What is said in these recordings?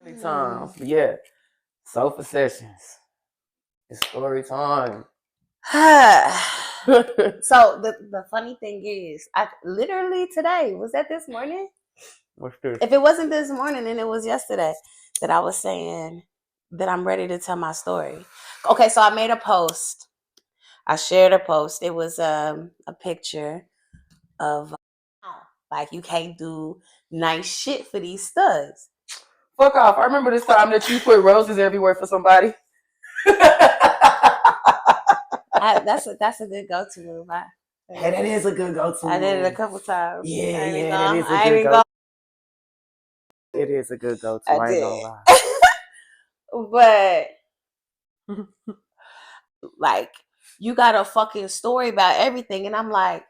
Big time. Yeah. Sofa sessions. It's story time. So the funny thing is, I literally today, was that this morning? What's this? If it wasn't this morning, then it was yesterday that I was saying that I'm ready to tell my story. Okay, so I made a post. I shared a post. It was a picture of like you can't do nice shit for these studs. Fuck off. I remember this time that you put roses everywhere for somebody. That's a good go-to move. Hey, that is a good go-to move. I did it a couple times. Yeah, that is a good go-to. It is a good go-to. I ain't gonna lie. But like, you got a fucking story about everything, and I'm like,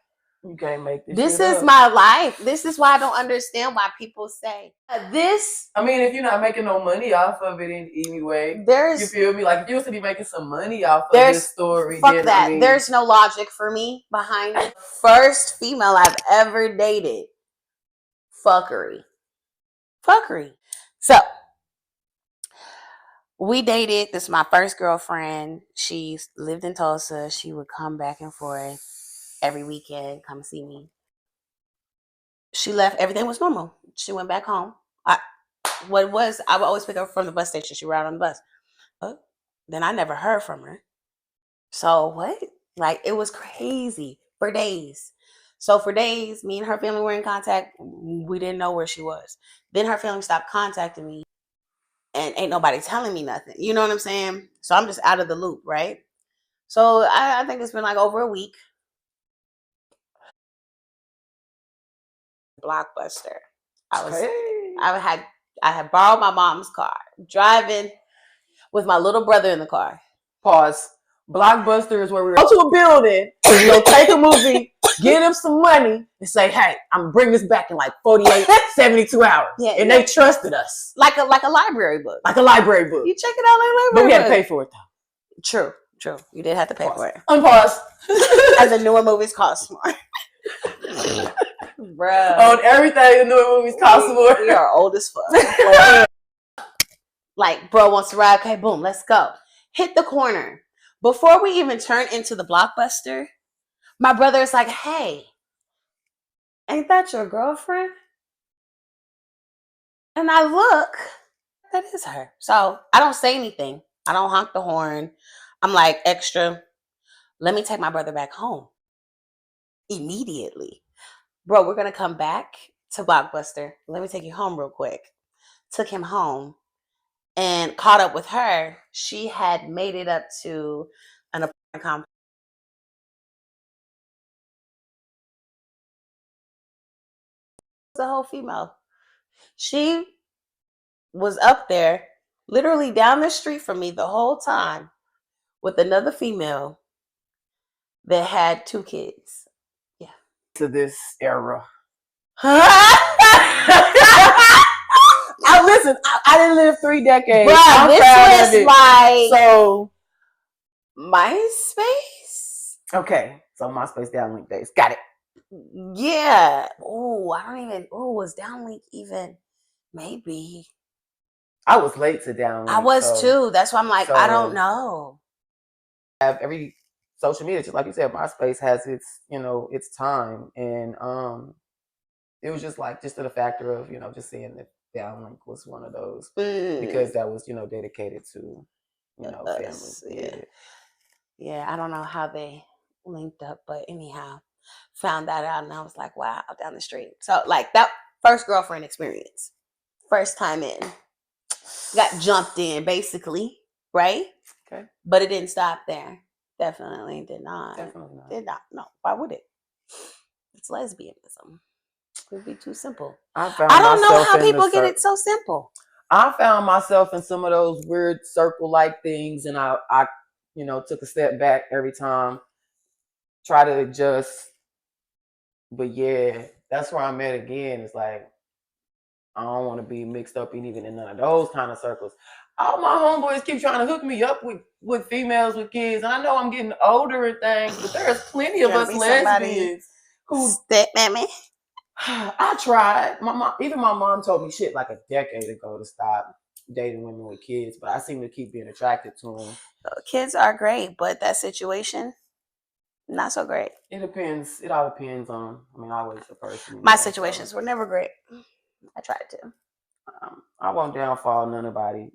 you can't make this. This is my life. This is why I don't understand why people say this. I mean, if you're not making no money off of it in any way, you feel me? Like, if you used to be making some money off of this story, fuck that. I mean, there's no logic for me behind it. First female I've ever dated. Fuckery. So we dated. This is my first girlfriend. She lived in Tulsa. She would come back and forth every weekend, come see me. She left. Everything was normal. She went back home. I would always pick her up from the bus station. She rode on the bus. Then I never heard from her. So what? Like, it was crazy for days. So for days, me and her family were in contact. We didn't know where she was. Then her family stopped contacting me. And ain't nobody telling me nothing. You know what I'm saying? So I'm just out of the loop, right? So I think it's been like over a week. Blockbuster. I had borrowed my mom's car, driving with my little brother in the car. Pause. Blockbuster is where we go to a building, go take a movie, get them some money, and say, hey, I'm gonna bring this back in like 48, 72 hours. Yeah, and they trusted us. Like a library book. Like a library book. You check it out like a library book. But we had to pay for it though. True. You did have to pay for it. Unpause. As the newer movies cost more. Bruh. On everything, the newer movies cost more. We are old as fuck. Like, bro wants to ride. Okay, boom, let's go. Hit the corner. Before we even turn into the Blockbuster, my brother is like, hey, ain't that your girlfriend? And I look, that is her. So I don't say anything. I don't honk the horn. I'm like, extra, let me take my brother back home. Immediately. Bro, we're going to come back to Blockbuster. Let me take you home real quick. Took him home and caught up with her. She had made it up to an apartment complex. The whole female. She was up there, literally down the street from me the whole time with another female that had 2 kids. Yeah. To this era. Listen, I didn't live 3 decades. Bruh, this was like so MySpace. Okay, so MySpace downlink days. Got it. Yeah. Was downlink even? Maybe. I was late to downlink. I was too. That's why I'm like, I don't know. Have every social media, just like you said, MySpace has its, its time, and it was just to the factor of, just seeing that downlink was one of those because that was, dedicated to, families. Yeah. I don't know how they linked up, but anyhow, found that out, and I was like, wow, down the street. So like that first girlfriend experience, first time in, got jumped in basically, right? Okay. But it didn't stop there. Definitely did not. Did not. No. Why would it? It's lesbianism. It would be too simple. I don't know how people get it so simple. I found myself in some of those weird circle-like things, and I took a step back every time, try to adjust. But yeah, that's where I'm at again. It's like, I don't want to be mixed up even in none of those kind of circles. All my homeboys keep trying to hook me up with females with kids, and I know I'm getting older and things, but there's plenty of us lesbians who step at me. I tried. Even my mom told me shit like a decade ago to stop. dating women with kids, but I seem to keep being attracted to them. Kids are great, but that situation, not so great. It depends. It all depends on, I mean, always the person. My situations were never great. I tried to. I won't downfall nobody.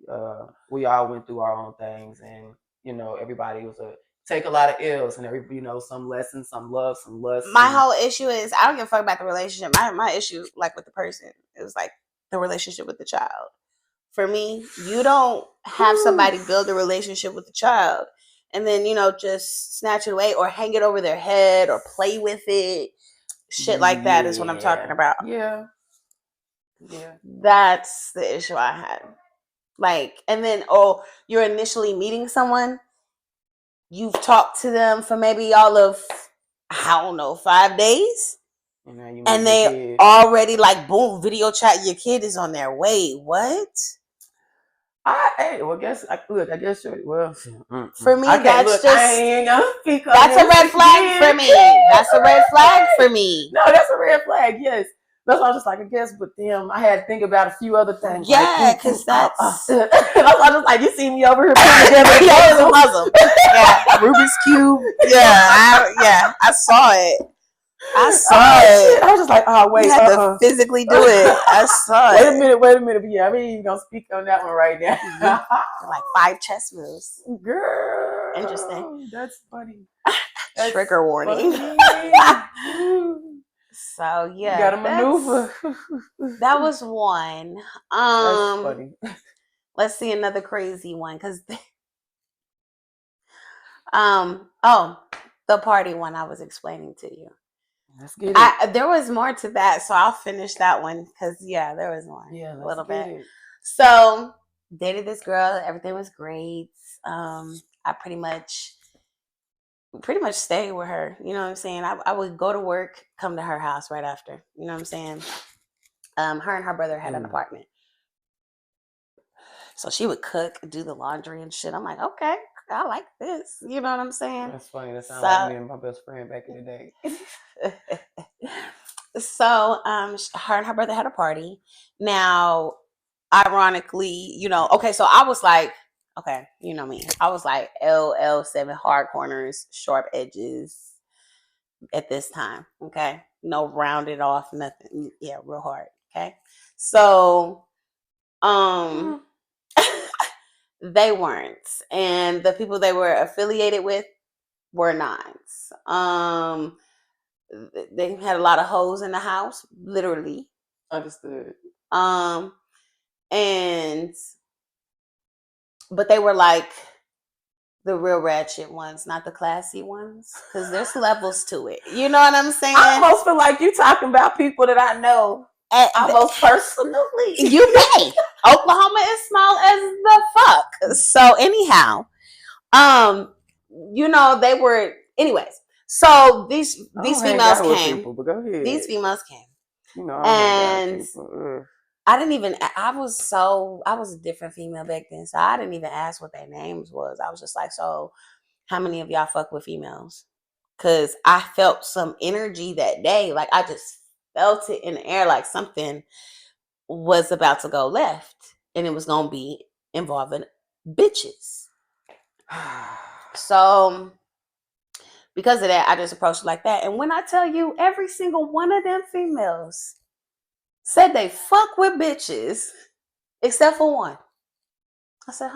We all went through our own things, and everybody was take a lot of ills, and some lessons, some love, some lust. My whole issue is I don't give a fuck about the relationship. My issue, like with the person, it was like the relationship with the child. For me, you don't have somebody build a relationship with the child and then just snatch it away or hang it over their head or play with it. Shit like that is what I'm talking about. Yeah. That's the issue I had. Like, and then you're initially meeting someone, you've talked to them for maybe all of, I don't know, 5 days, and they already like, boom, video chat, your kid is on their way. What? I guess well, for me, that's a red flag for me. That's a red flag for me. No, that's a red flag. Yes. That's why I was just like, I guess, but damn, I had to think about a few other things. Yeah, because that's. I was just like, you see me over here putting together a puzzle. Yeah, Rubik's Cube. Yeah, I saw it. I was just like, oh wait, you had to physically do it. I saw it. Wait a minute, but yeah, I mean, you're gonna speak on that one right now. Like 5 chess moves. Girl, interesting. That's funny. Trigger warning. So yeah, you got a maneuver. That was one. That's funny. Let's see another crazy one, because the party one I was explaining to you. Let's get it. There was more to that, so I'll finish that one because there was more. Yeah, a little bit. It. So dated this girl, everything was great. I pretty much stayed with her. You know what I'm saying? I would go to work, come to her house right after. You know what I'm saying? Her and her brother had an apartment, so she would cook, do the laundry and shit. I'm like, okay, I like this. You know what I'm saying? That's funny. That sounds like me and my best friend back in the day. So, her and her brother had a party. Now, ironically, okay, so I was like, okay, you know me. I was like LL7, hard corners, sharp edges at this time. Okay. No rounded off, nothing. Yeah, real hard. Okay. So, they weren't. And the people they were affiliated with were not. They had a lot of hoes in the house, literally. Understood. But they were like the real ratchet ones, not the classy ones, because there's levels to it. You know what I'm saying? I almost feel like you talking about people that I know almost personally. You may. Oklahoma is small as the fuck. So anyhow, they were. Anyways, so these females came. People, but go ahead. These females came. And I didn't even. I was a different female back then, so I didn't even ask what their names was. I was just like, so how many of y'all fuck with females? Because I felt some energy that day. Like I just felt it in the air, like something was about to go left, and it was gonna be involving bitches. So because of that, I just approached it like that. And when I tell you, every single one of them females said they fuck with bitches, except for one. I said,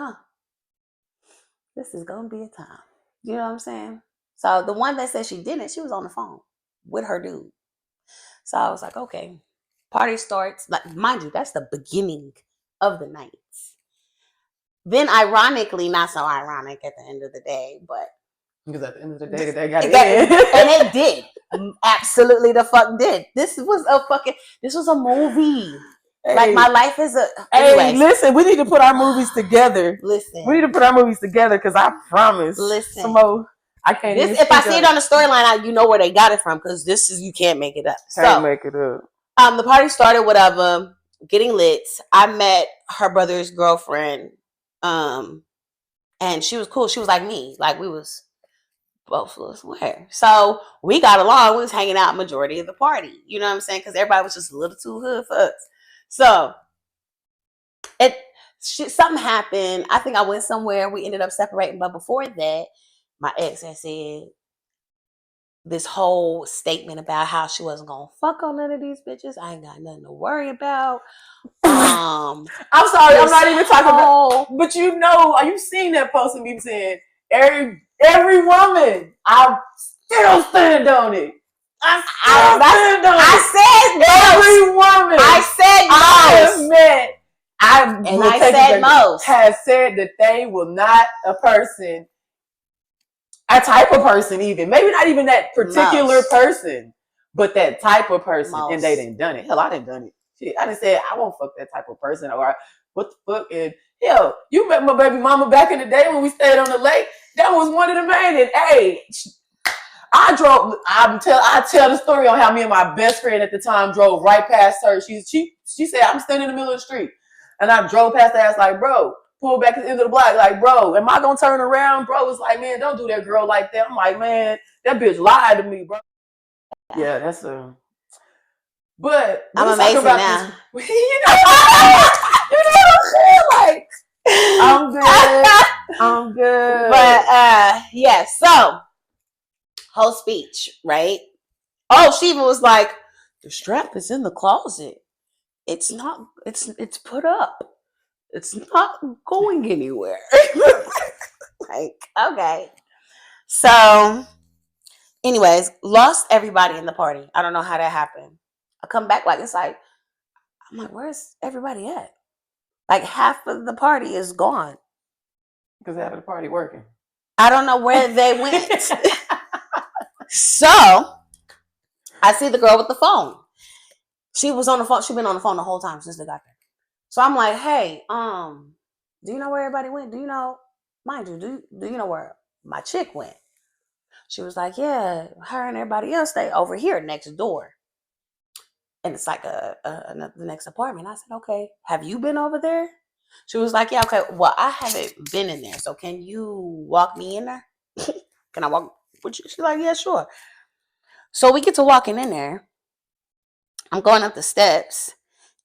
this is gonna be a time. You know what I'm saying? So the one that said she didn't, she was on the phone with her dude. So I was like, okay. Party starts, like, mind you, that's the beginning of the night. Then ironically, not so ironic at the end of the day, but because at the end of the day, they got it in. And it did. Absolutely the fuck did. This was a movie. Hey. Like my life is a. Hey, listen, we need to put our movies together. Listen. We need to put our movies together because I promise. Listen. I can't. If I see it on the storyline, you know where they got it from because you can't make it up. Can't make it up. The party started, whatever, getting lit. I met her brother's girlfriend, and she was cool. She was like me. Like we was both of us were. So we got along. We was hanging out majority of the party. You know what I'm saying? Because everybody was just a little too hood for us. So something happened. I think I went somewhere. We ended up separating. But before that, my ex had said this whole statement about how she wasn't gonna fuck on none of these bitches. I ain't got nothing to worry about. I'm sorry, I'm not even talking about. But you know, you seen that post of me saying every woman, I still stand on it. I said every woman. I said most. I said most has said that they will not a type of person, even maybe not even that particular person, but that type of person, and they didn't done it. Hell, I didn't done it. Shit, I didn't say I won't fuck that type of person, or what the fuck. And hell, you met my baby mama back in the day when we stayed on the lake. That was one of the main. And hey, I tell the story on how me and my best friend at the time drove right past her. She said, I'm standing in the middle of the street, and I drove past her. I was like, bro, pull back at the end of the block. Like, bro, am I gonna turn around? Bro was like, man, don't do that girl like that. I'm like, man, that bitch lied to me, bro. Yeah, that's a. But I'm amazing now. This, you know what I'm saying? Like, I'm good. I'm good. But yeah, so whole speech, right? Oh, she even was like, the strap is in the closet. It's not, it's put up. It's not going anywhere. Like, okay. So, anyways, lost everybody in the party. I don't know how that happened. I come back like, I'm like, where's everybody at? Like half of the party is gone. Because half of the party working. I don't know where they went. So, I see the girl with the phone. She was on the phone. She's been on the phone the whole time since they got there. So I'm like, hey, do you know where everybody went? Do you know, mind you, do you know where my chick went? She was like, yeah, her and everybody else stay over here next door. And it's like the next apartment. I said, okay, have you been over there? She was like, yeah, okay. Well, I haven't been in there. So can you walk me in there? Can I walk with you? She's like, yeah, sure. So we get to walking in there. I'm going up the steps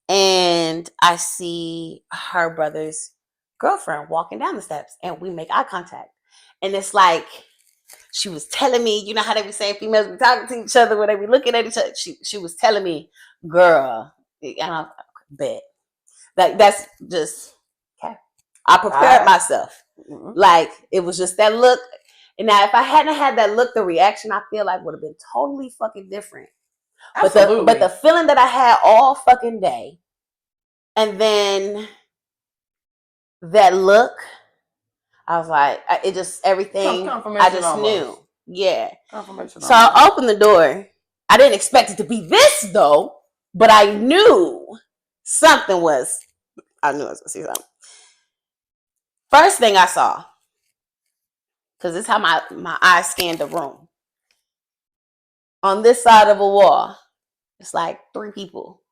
and I see her brother's girlfriend walking down the steps and we make eye contact. And it's like, she was telling me, you know how they be saying females be talking to each other when they be looking at each other. She was telling me, girl, and I bet. Like, that's just, okay. I prepared myself. Mm-hmm. Like, it was just that look. And now, if I hadn't had that look, the reaction I feel like would have been totally fucking different. Absolutely. But the feeling that I had all fucking day, and then that look, I was like, it just, everything, I just almost knew. Yeah. Confirmation. So I opened the door. I didn't expect it to be this, though, but I knew something was, I knew I was going to see something. First thing I saw, because this is how my eyes scanned the room. On this side of a wall, it's like 3 people.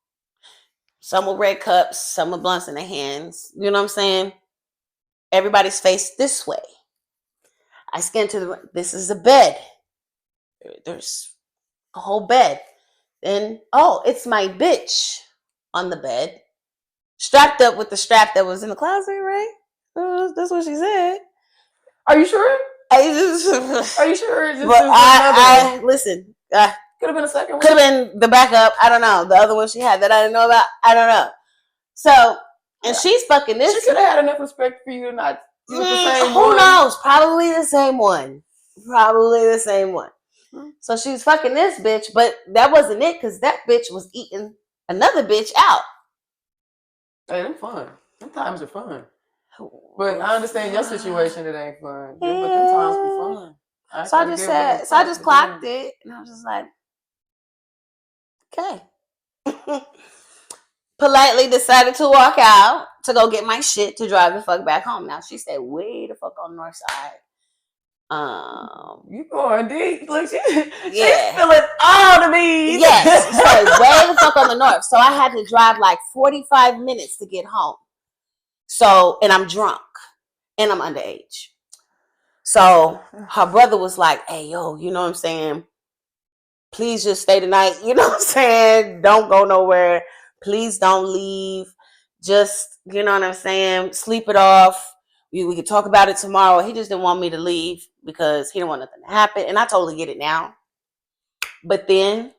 Some with red cups, some with blunts in their hands. You know what I'm saying? Everybody's faced this way. I scanned to the room. This is a bed. There's a whole bed. Then, oh, it's my bitch on the bed. Strapped up with the strap that was in the closet, right? That's what she said. Are you sure? Are you sure? I listen. Could have been a second one. Could have been the backup. I don't know. The other one she had that I didn't know about. I don't know. So, and she's fucking this. She could have had enough respect for you to not use the same one. Who knows? Probably the same one. So she was fucking this bitch, but that wasn't it because that bitch was eating another bitch out. Hey, them fun. Them times are fun. But I understand your situation. It ain't fun. Yeah. But them times be fun. I just clocked it, and I was just like, okay. Politely decided to walk out to go get my shit to drive the fuck back home. Now she stayed way the fuck on the north side. You going deep? Look, she's feeling all the bees. Yes, so way the fuck on the north. So I had to drive like 45 minutes to get home. So, and I'm drunk, and I'm underage. So her brother was like, "Hey, yo, you know what I'm saying? Please just stay the night. You know what I'm saying? Don't go nowhere. Please don't leave. Just, you know what I'm saying, sleep it off. We could talk about it tomorrow. He just didn't want me to leave because he didn't want nothing to happen. And I totally get it now. But then,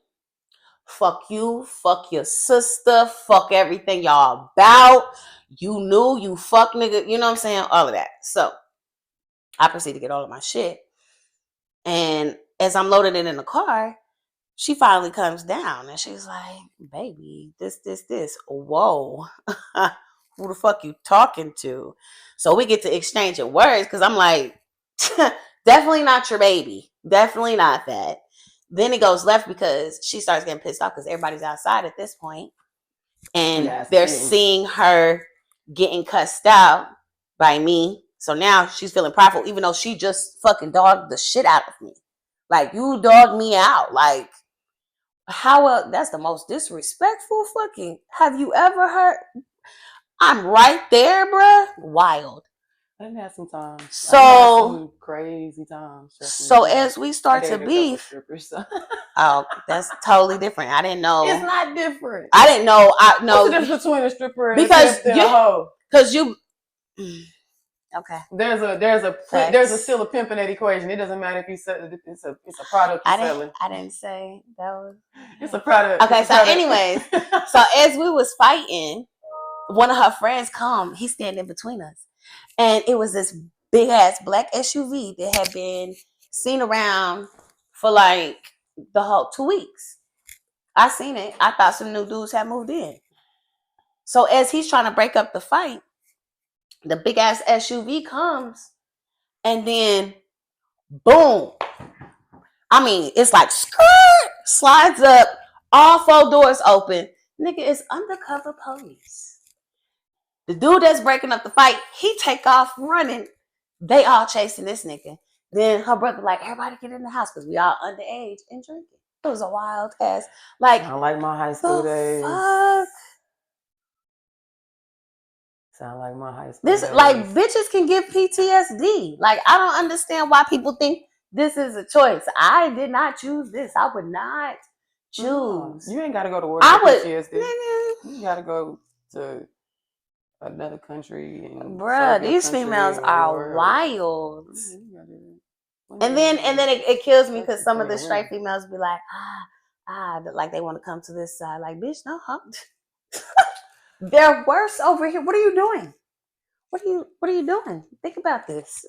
fuck you, fuck your sister, fuck everything y'all about. You knew, you fuck nigga, you know what I'm saying? All of that. So I proceed to get all of my shit. And as I'm loading it in the car, she finally comes down and she's like, baby, this. Whoa. Who the fuck you talking to? So we get to exchanging words because I'm like, definitely not your baby. Definitely not that. Then it goes left because she starts getting pissed off because everybody's outside at this point. And they're seeing her getting cussed out by me. So now she's feeling prideful, even though she just fucking dogged the shit out of me. Like, you dogged me out. Like, how that's the most disrespectful fucking. Have you ever heard? I'm right there, bruh. Wild. I didn't have some time. So I had some crazy times. So as we start to beef, strippers, so. Oh, that's totally different. I didn't know. It's not different. I didn't know. What's the difference between a stripper and a hoe? Because you. Okay. There's still a pimp in that equation. It doesn't matter if you sell it's a product you're selling. I didn't say that was. It's a product. Okay. So, anyways, so as we was fighting, one of her friends come. He's standing between us, and it was this big ass black SUV that had been seen around for like the whole 2 weeks. I seen it. I thought some new dudes had moved in. So as he's trying to break up the fight, the big ass SUV comes, and then boom. I mean, it's like skirt, slides up, all 4 doors open. Nigga, it's undercover police. The dude that's breaking up the fight, he take off running. They all chasing this nigga. Then her brother like, everybody get in the house because we all underage and drinking. It was a wild ass. Like, I like my high school days. Fuck? Sound like my high school. This days. Like, bitches can get PTSD. Like, I don't understand why people think this is a choice. I did not choose this. I would not choose. You ain't got to go to war for PTSD. You got to go to another country. And bruh, these females are wild. And then it kills me because some of the straight females be like, like they want to come to this side. Like, bitch, no, huh? They're worse over here. What are you doing? What are you doing? Think about this.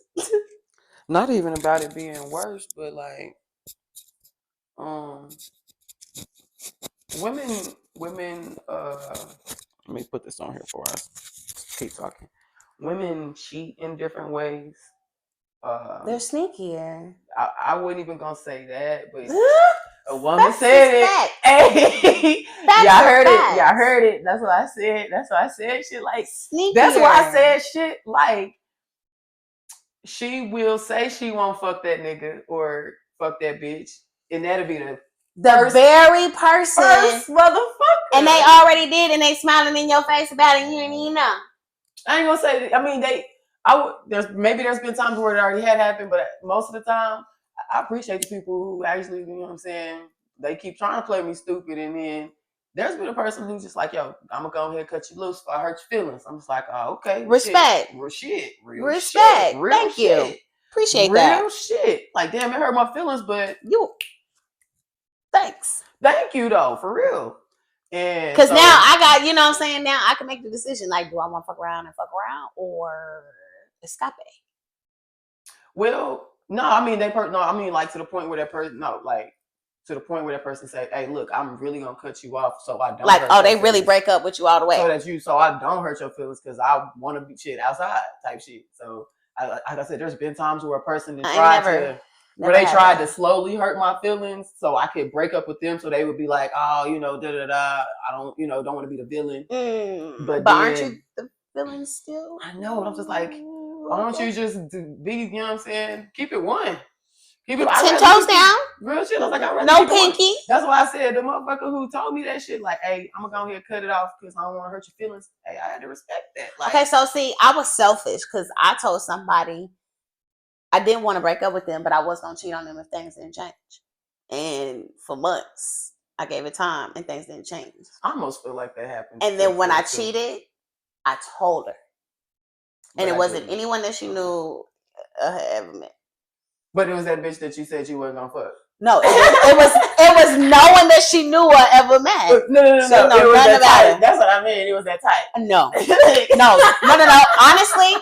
Not even about it being worse, but like, women. Let me put this on here for us. Keep talking. Women cheat in different ways. They're sneakier. I wasn't even gonna say that, but a woman said it. Hey, y'all heard it. Y'all heard it. That's what I said. That's why I said shit like sneakier. That's why I said shit like she will say she won't fuck that nigga or fuck that bitch, and that'll be the very person, first motherfucker, and they already did, and they smiling in your face about it. You didn't even know. I ain't gonna say. I mean, there's been times where it already had happened, but most of the time, I appreciate the people who actually, you know what I'm saying, they keep trying to play me stupid, and then there's been a person who's just like, yo, I'm gonna go ahead and cut you loose if I hurt your feelings. I'm just like, oh, okay. Respect. Real respect. Shit. Real Thank shit. you. Appreciate real that. Real shit. Like, damn, it hurt my feelings, but thanks. Thank you, though, for real. And because now I got, you know what I'm saying, now I can make the decision, like, do I want to fuck around or escape? Well, no, I mean, like to the point where that person, to the point where that person say, hey, look, I'm really going to cut you off so I don't like, hurt oh, they feelings. really break up with you all the way. So I don't hurt your feelings because I want to be shit outside type shit. So, like I said, there's been times where a person tried to slowly hurt my feelings so I could break up with them so they would be like, oh, you know, I don't, you know, don't want to be the villain. But aren't you the villain still? I know. I'm just like, why don't you just be, you know what I'm saying? Keep it one. Keep it 10 toes down. Real shit. I was like, I'd rather no pinky. That's why I said the motherfucker who told me that shit, like, hey, I'm gonna go ahead and cut it off because I don't want to hurt your feelings. Hey, I had to respect that. Like, okay, so see, I was selfish because I told somebody I didn't want to break up with them, but I was gonna cheat on them if things didn't change. And for months, I gave it time and things didn't change. I almost feel like that happened. And then when I cheated, I told her. And But it wasn't anyone that she knew ever met. But it was that bitch that you said you wasn't gonna fuck. No, it was no one that she knew or ever met. No. It was that type. That's what I mean. It was that type. No. Honestly,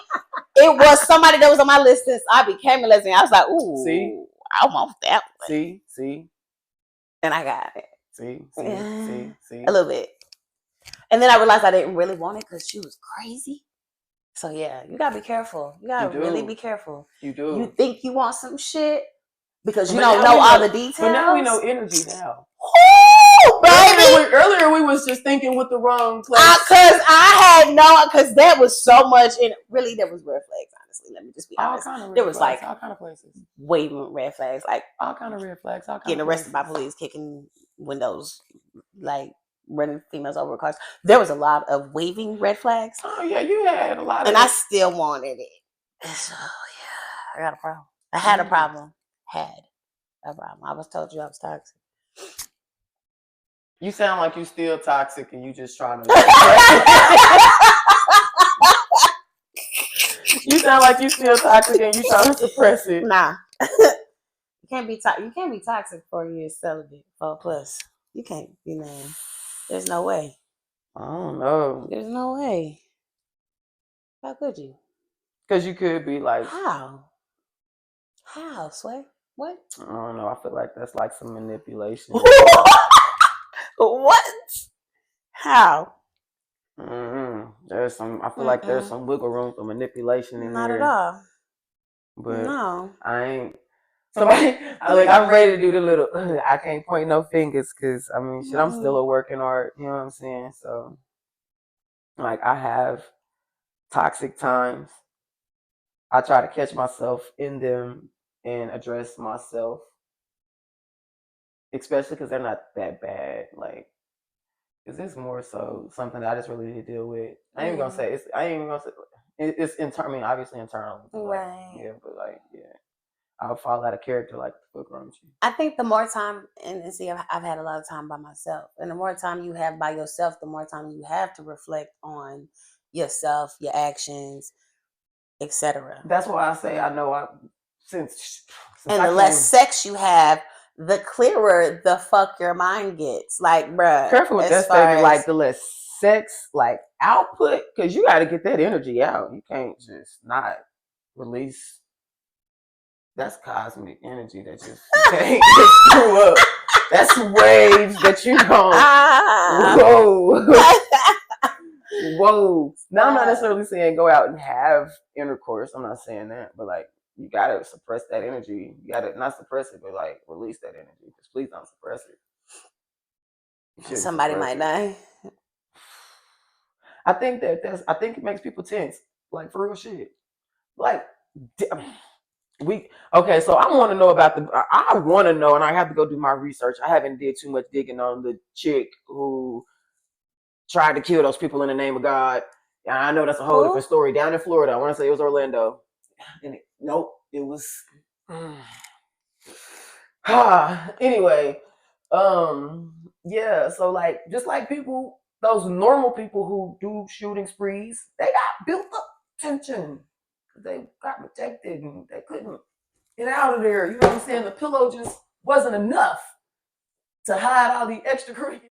it was somebody that was on my list since I became a lesbian. I was like, ooh, see, I want that one. See, and I got it. See, a little bit. And then I realized I didn't really want it because she was crazy. So yeah, you gotta be careful. You gotta really be careful. You do. You think you want some shit because you don't know all the details. But now we know energy now. Oh, baby! Earlier we was just thinking with the wrong place. Because because that was so much, and really there was red flags. Honestly, let me just be honest. There was like all kind of places, waving red flags, like all kind of red flags, getting arrested by police, kicking windows, like running females over cars. There was a lot of waving red flags. Oh yeah, you had a lot of and I still wanted it. So yeah, I got a problem. I had a problem. I was told you I was toxic. You sound like you still toxic and you just trying to You sound like you still toxic and you trying to suppress it. Nah. You can't be toxic for you're celibate 4+. You can't, there's no way. I don't know. There's no way. How could you? Because you could be like, how, Sway? What? I don't know. I feel like that's like some manipulation. What? How? There's some. I feel like there's some wiggle room for manipulation in Not there. Not at all. But no, I ain't. Somebody, I'm ready to do the little. I can't point no fingers because I mean, shit. I'm still a working art. You know what I'm saying? So, like, I have toxic times. I try to catch myself in them and address myself, especially because they're not that bad. Like, is this more so something that I just really need to deal with? I ain't even gonna say it's. I ain't even gonna say it's internal. I mean, obviously internal, right? Yeah, but I'll fall out of character like the fuck wrong with you. I think the more time, and see, I've had a lot of time by myself, and the more time you have by yourself, the more time you have to reflect on yourself, your actions, etc. That's why I say I know since and the less sex you have, the clearer the fuck your mind gets. Like, bruh, careful with that statement. Like the less sex, like output, because you got to get that energy out. You can't just not release. That's cosmic energy that just can't just screw up. That's waves that you don't. Whoa. Now I'm not necessarily saying go out and have intercourse. I'm not saying that, but like you gotta suppress that energy. You gotta not suppress it, but like release that energy. Just please don't suppress it. Somebody might die. I think it makes people tense. Like for real shit. Like so I want to know about I want to know, and I have to go do my research. I haven't did too much digging on the chick who tried to kill those people in the name of God. And I know that's a whole different story. Down in Florida, I want to say it was Orlando. And it was. Anyway, yeah. So like, just like people, those normal people who do shooting sprees, they got built up tension. They got rejected and they couldn't get out of there. You know what I'm saying? The pillow just wasn't enough to hide all the extracurricular